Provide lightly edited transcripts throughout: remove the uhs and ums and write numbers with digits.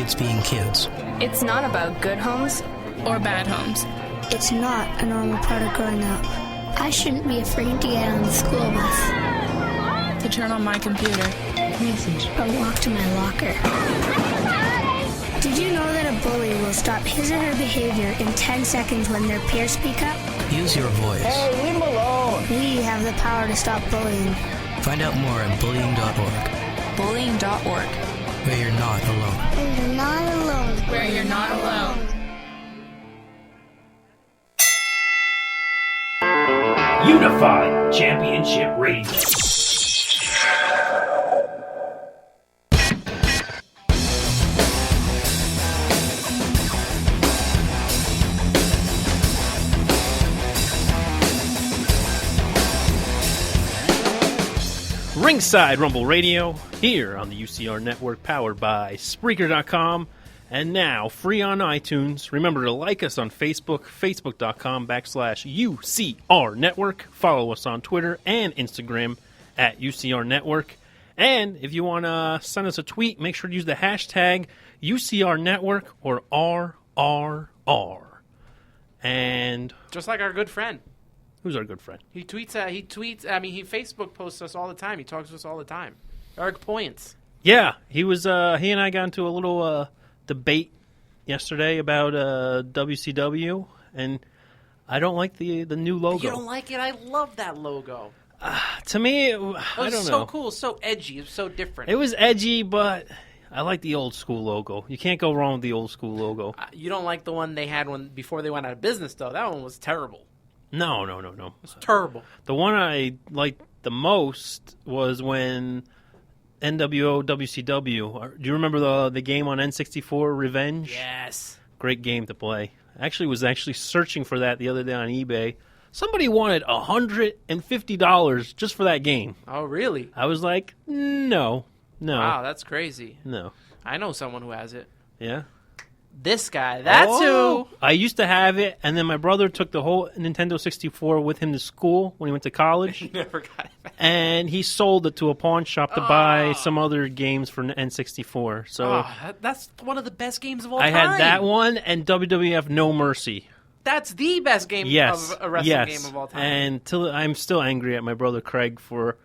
kids being kids. It's not about good homes or bad homes. It's not a normal part of growing up. I shouldn't be afraid to get on the school bus. To turn on my computer. Message. Or walk to my locker. Did you know that a bully will stop his or her behavior in 10 seconds when their peers speak up? Use your voice. Hey, leave him alone. We have the power to stop bullying. Find out more at bullying.org. Bullying.org. Where you're not alone. Where you're not alone. Where you're not alone. Unified Championship Radio. Ringside Rumble Radio, here on the UCR Network, powered by Spreaker.com, and now free on iTunes. Remember to like us on Facebook, Facebook.com/UCR Network. Follow us on Twitter and Instagram at UCR Network. And if you want to send us a tweet, make sure to use the hashtag UCR Network or RRR. And just like our good friend. Who's our good friend? He tweets. He Facebook posts us all the time. He talks to us all the time. Eric Poyntz. Yeah, he was. He and I got into a little debate yesterday about WCW, and I don't like the new logo. You don't like it? I love that logo. To me, I don't know. It was so cool, so edgy, it was so different. It was edgy, but I like the old school logo. You can't go wrong with the old school logo. You don't like the one they had before they went out of business, though. That one was terrible. No. It's terrible. The one I liked the most was when NWO WCW. Do you remember the game on N64, Revenge? Yes. Great game to play. I was searching for that the other day on eBay. Somebody wanted $150 just for that game. Oh, really? I was like, no. Wow, that's crazy. No. I know someone who has it. Yeah? This guy. That's who. I used to have it, and then my brother took the whole Nintendo 64 with him to school when he went to college. Never got it back. And he sold it to a pawn shop to buy some other games for N64. So that's one of the best games of all time. I had that one and WWF No Mercy. That's the best game of a wrestling game of all time. And I'm still angry at my brother Craig for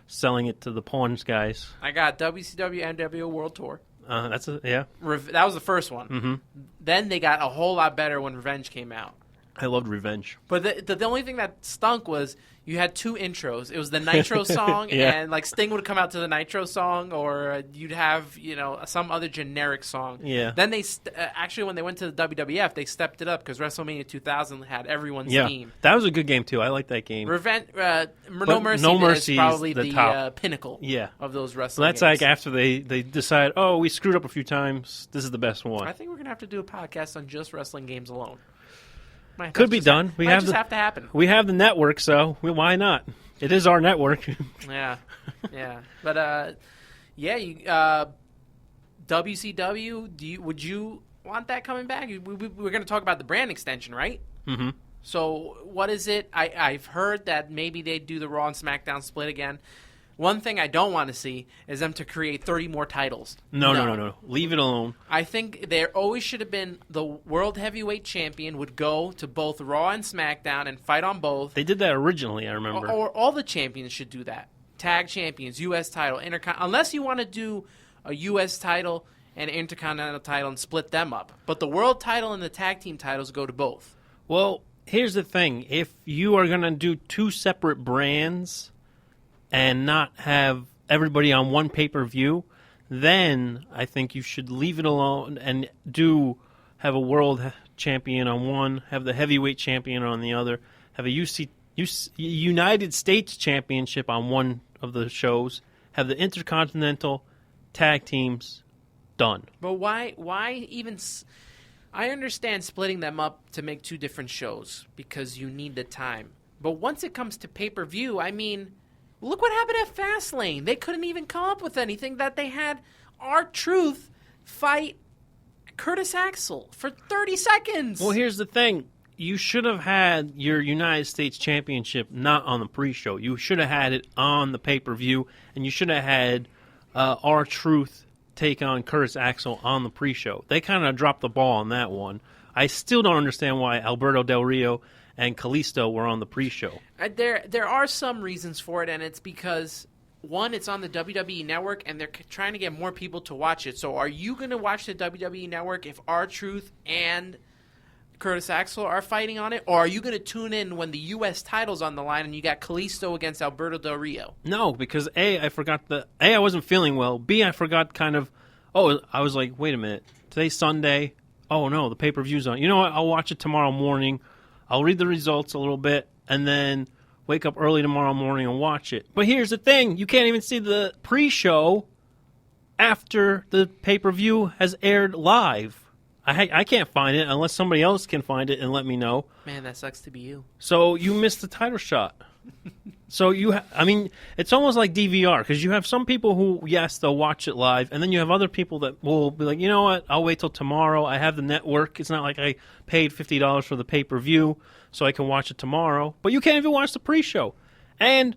selling it to the pawns guys. I got WCW NWO World Tour. That was the first one. Mm-hmm. Then they got a whole lot better when Revenge came out. I loved Revenge. But the only thing that stunk was you had two intros. It was the Nitro song, and like Sting would come out to the Nitro song, or you'd have some other generic song. Yeah. Then they actually when they went to the WWF, they stepped it up because WrestleMania 2000 had everyone's theme. That was a good game too. I like that game. Revenge, No Mercy is probably the top pinnacle. Of those wrestling. So that's games. like after they decide, we screwed up a few times. This is the best one. I think we're gonna have to do a podcast on just wrestling games alone. Could be done. We have to happen. We have the network, so why not? It is our network. Yeah. But WCW. Would you want that coming back? We're going to talk about the brand extension, right? Mm-hmm. So what is it? I've heard that maybe they do the Raw and SmackDown split again. One thing I don't want to see is them to create 30 more titles. No. Leave it alone. I think there always should have been the World Heavyweight Champion would go to both Raw and SmackDown and fight on both. They did that originally, I remember. Or all the champions should do that. Tag champions, U.S. title, unless you want to do a U.S. title and Intercontinental title and split them up. But the world title and the tag team titles go to both. Well, here's the thing. If you are going to do two separate brands and not have everybody on one pay-per-view, then I think you should leave it alone and have a world champion on one, have the heavyweight champion on the other, have a United States championship on one of the shows, have the Intercontinental tag teams done. But why even... I understand splitting them up to make two different shows because you need the time. But once it comes to pay-per-view, I mean... Look what happened at Fastlane. They couldn't even come up with anything that they had R-Truth fight Curtis Axel for 30 seconds. Well, here's the thing. You should have had your United States Championship not on the pre-show. You should have had it on the pay-per-view, and you should have had R-Truth take on Curtis Axel on the pre-show. They kind of dropped the ball on that one. I still don't understand why Alberto Del Rio and Kalisto were on the pre-show. There are some reasons for it, and it's because, one, it's on the WWE Network, and they're trying to get more people to watch it. So are you going to watch the WWE Network if R-Truth and Curtis Axel are fighting on it? Or are you going to tune in when the U.S. title's on the line and you got Kalisto against Alberto Del Rio? No, because I wasn't feeling well. B, I forgot I was like, wait a minute. Today's Sunday. Oh, no, the pay-per-view's on. You know what? I'll watch it tomorrow morning. I'll read the results a little bit, and then wake up early tomorrow morning and watch it. But here's the thing. You can't even see the pre-show after the pay-per-view has aired live. I can't find it unless somebody else can find it and let me know. Man, that sucks to be you. So you missed the title shot. So it's almost like DVR, because you have some people who, yes, they'll watch it live, and then you have other people that will be like, you know what, I'll wait till tomorrow. I have the network. It's not like I paid $50 for the pay-per-view, so I can watch it tomorrow. But you can't even watch the pre-show. And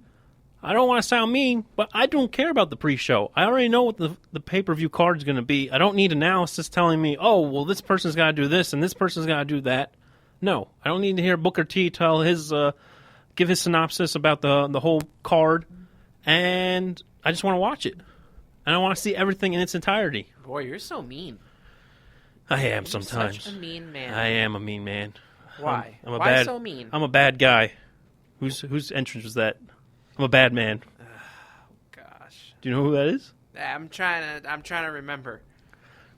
I don't want to sound mean, but I don't care about the pre-show. I already know what the pay-per-view card is going to be. I don't need analysis telling me, oh, well, this person's got to do this and this person's got to do that. No, I don't need to hear Booker T tell give his synopsis about the whole card, and I just want to watch it. And I want to see everything in its entirety. Boy, you're so mean. I am You're sometimes. such a mean man. I am a mean man. Why? I'm a Why bad, so mean? I'm a bad guy. Whose entrance was that? I'm a bad man. Gosh. Do you know who that is? I'm trying to remember.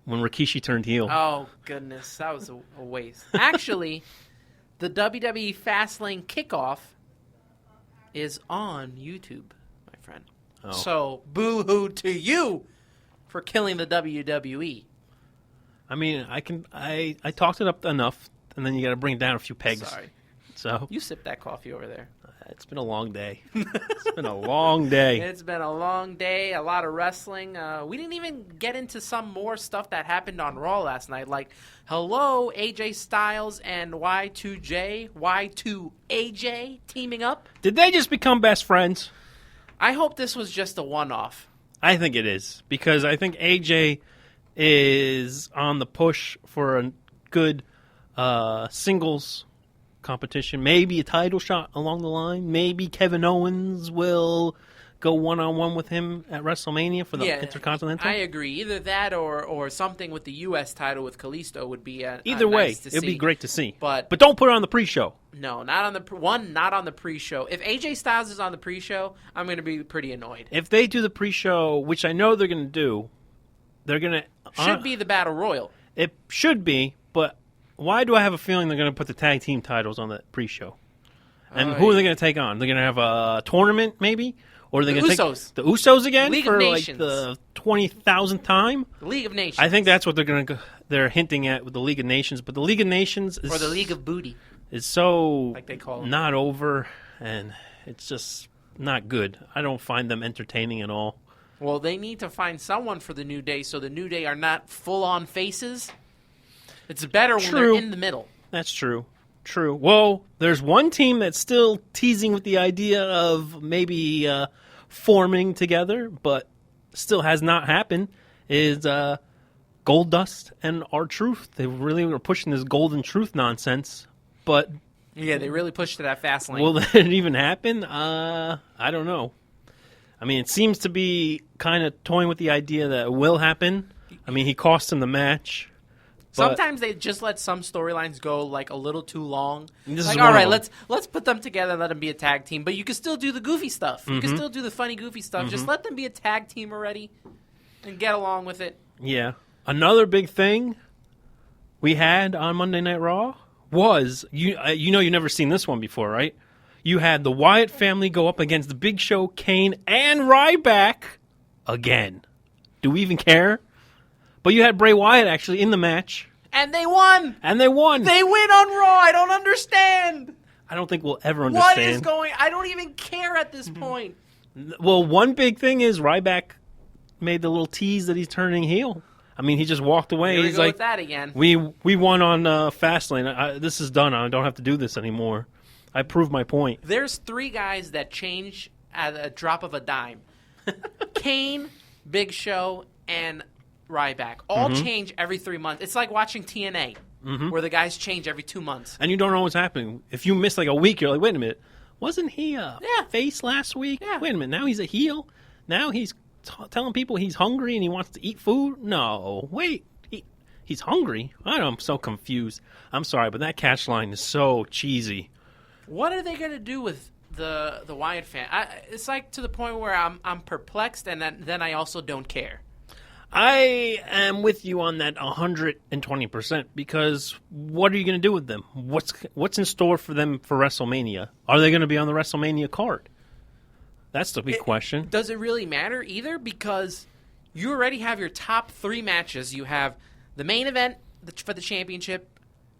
When Rikishi turned heel. Oh, goodness. That was a waste. Actually, the WWE Fastlane kickoff is on YouTube, my friend. Oh. So, boo-hoo to you for killing the WWE. I mean, I talked it up enough, and then you got to bring it down a few pegs. Sorry. So You sip that coffee over there. it's been a long day. It's been a long day. It's been a long day, a lot of wrestling. We didn't even get into some more stuff that happened on Raw last night. Like, hello, AJ Styles and Y2AJ teaming up. Did they just become best friends? I hope this was just a one-off. I think it is, because I think AJ is on the push for a good singles competition, maybe a title shot along the line. Maybe Kevin Owens will go one-on-one with him at WrestleMania for the Intercontinental. I agree. Either that or something with the U.S. title with Kalisto would be either way. nice to It'd see. be great to see. But don't put it on the pre-show. No, not on the not on the pre-show. If AJ Styles is on the pre-show, I'm going to be pretty annoyed. If they do the pre-show, which I know they're going to do, they're going to Should be the Battle Royal. It should be, but why do I have a feeling they're going to put the tag team titles on the pre-show? And who are they going to take on? They're going to have a tournament, maybe? Or are they going to take the Usos again League for of like Nations. the 20,000th time? The League of Nations. I think that's what they're hinting at with the League of Nations. But the League of Nations is, or the League of Booty. is so Like they call it. not over, and it's just not good. I don't find them entertaining at all. Well, they need to find someone for the New Day so the New Day are not full-on faces. It's better when True. they're in the middle. That's true. True. Well, there's one team that's still teasing with the idea of maybe forming together, but still has not happened, is Goldust and R-Truth. They really were pushing this Golden Truth nonsense, but Yeah, they really pushed to that fast lane. will that even happen? I don't know. I mean, it seems to be kind of toying with the idea that it will happen. I mean, he cost him the match. But Sometimes they just let some storylines go like a little too long. This is Like, one all of right, them. let's put them together and let them be a tag team. But you can still do the goofy stuff. You Mm-hmm. can still do the funny, goofy stuff. Just let them be a tag team already and get along with it. Yeah. Another big thing we had on Monday Night Raw was, you've never seen this one before, right? You had the Wyatt family go up against the Big Show, Kane, and Ryback again. Do we even care? But you had Bray Wyatt actually in the match, And they won! and they won. They win on Raw! I don't understand! I don't think we'll ever What understand. is going... I don't even care at this Mm-hmm. point. Well, one big thing is Ryback made the little tease that he's turning heel. I mean, he just walked away. Here we He's go like, with that again. We won on Fastlane. This is done. I don't have to do this anymore. I proved my point. There's three guys that change at a drop of a dime. Kane, Big Show, and Ryback. All change every 3 months. It's like watching TNA, where the guys change every 2 months. And you don't know what's happening. If you miss like a week, you're like, wait a minute, wasn't he a face last week? Yeah. Wait a minute, now he's a heel? Now he's telling people he's hungry and he wants to eat food? No, wait, he's hungry? I know, I'm so confused. I'm sorry, but that catch line is so cheesy. What are they going to do with the Wyatt fan? It's like to the point where I'm perplexed, and then I also don't care. I am with you on that 120% because what are you going to do with them? What's in store for them for WrestleMania? Are they going to be on the WrestleMania card? That's the big question. Does it really matter either? Because you already have your top 3 matches. You have the main event for the championship,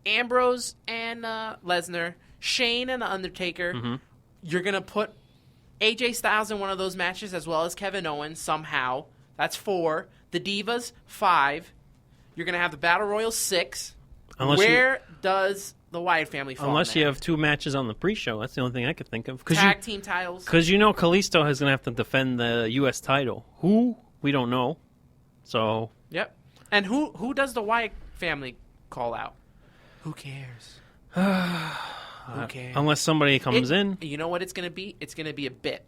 Ambrose and Lesnar, Shane and The Undertaker. You're going to put AJ Styles in one of those matches as well as Kevin Owens somehow. That's 4. The Divas, 5. You're going to have the Battle Royal, 6. Where does the Wyatt family fall? Unless you have 2 matches on the pre-show. That's the only thing I could think of. Tag team titles. Because you know Kalisto is going to have to defend the U.S. title. Who? We don't know. So. Yep. And who does the Wyatt family call out? Who cares? Who cares? Unless somebody comes in. You know what it's going to be? It's going to be a bit.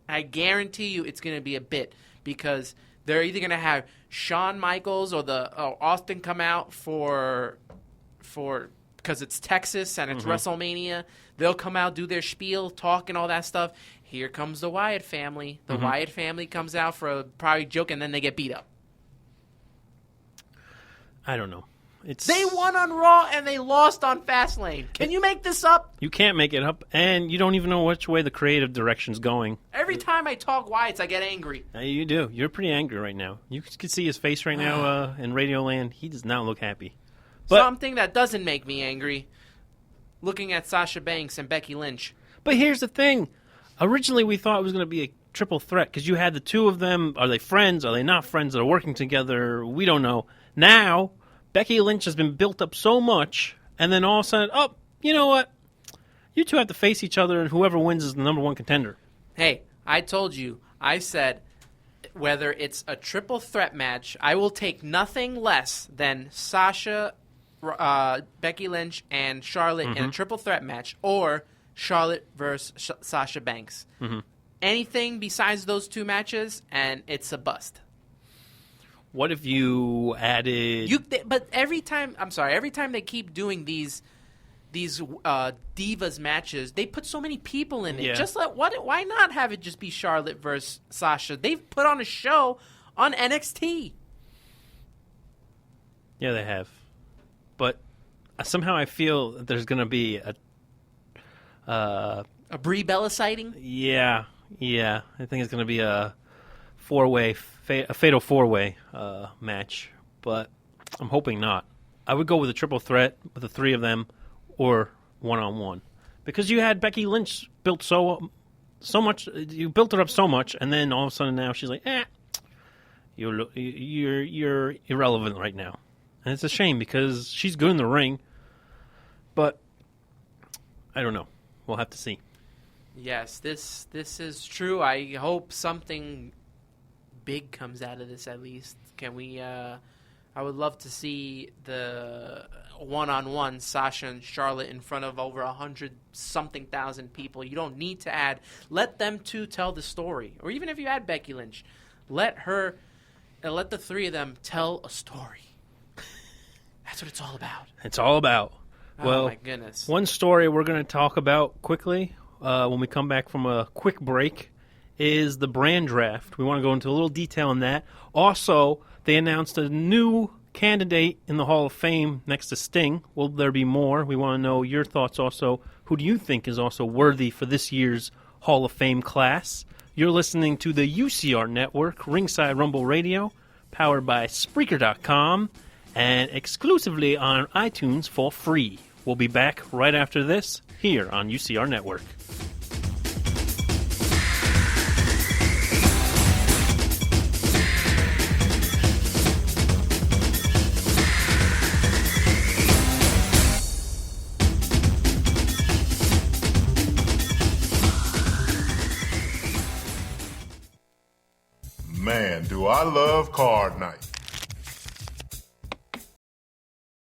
I guarantee you it's going to be a bit. Because they're either going to have Shawn Michaels or Austin come out for because it's Texas and it's WrestleMania. They'll come out, do their spiel, talk and all that stuff. Here comes the Wyatt family. The Wyatt family comes out for a probably joke, and then they get beat up. I don't know. They won on Raw and they lost on Fastlane. Can you make this up? You can't make it up, and you don't even know which way the creative direction's going. Every time I talk Wyatts, I get angry. You do. You're pretty angry right now. You can see his face right now in Radioland. He does not look happy. But, something that doesn't make me angry, looking at Sasha Banks and Becky Lynch. But here's the thing. Originally, we thought it was going to be a triple threat because you had the 2 of them. Are they friends? Are they not friends? They're working together. We don't know. Now, Becky Lynch has been built up so much, and then all of a sudden, oh, you know what? You 2 have to face each other, and whoever wins is the number 1 contender. Hey, I told you. I said whether it's a triple threat match, I will take nothing less than Sasha, Becky Lynch, and Charlotte in a triple threat match, or Charlotte versus Sasha Banks. Anything besides those 2 matches, and it's a bust. What if you added... But every time they keep doing these Divas matches, they put so many people in it. Yeah. Why not have it just be Charlotte versus Sasha? They've put on a show on NXT. Yeah, they have. But somehow I feel that there's going to be a Brie Bella sighting? Yeah. I think it's going to be a fatal 4-way match, but I'm hoping not. I would go with a triple threat with the 3 of them, or 1-on-1, because you had Becky Lynch built so much. You built it up so much, and then all of a sudden now she's like, you're irrelevant right now, and it's a shame because she's good in the ring, but I don't know. We'll have to see. Yes, this is true. I hope something big comes out of this at least. Can we I would love to see the 1-on-1 Sasha and Charlotte in front of over 100-something thousand people. You don't need to let them 2 tell the story. Or even if you add Becky Lynch, let the 3 of them tell a story. That's what it's all about. It's all about. Well, oh my goodness. One story we're going to talk about quickly when we come back from a quick break is the brand draft. We want to go into a little detail on that. Also, they announced a new candidate in the Hall of Fame next to Sting. Will there be more? We want to know your thoughts also. Who do you think is also worthy for this year's Hall of Fame class? You're listening to the UCR Network, Ringside Rumble Radio, powered by Spreaker.com, and exclusively on iTunes for free. We'll be back right after this here on UCR Network. Man, do I love card night.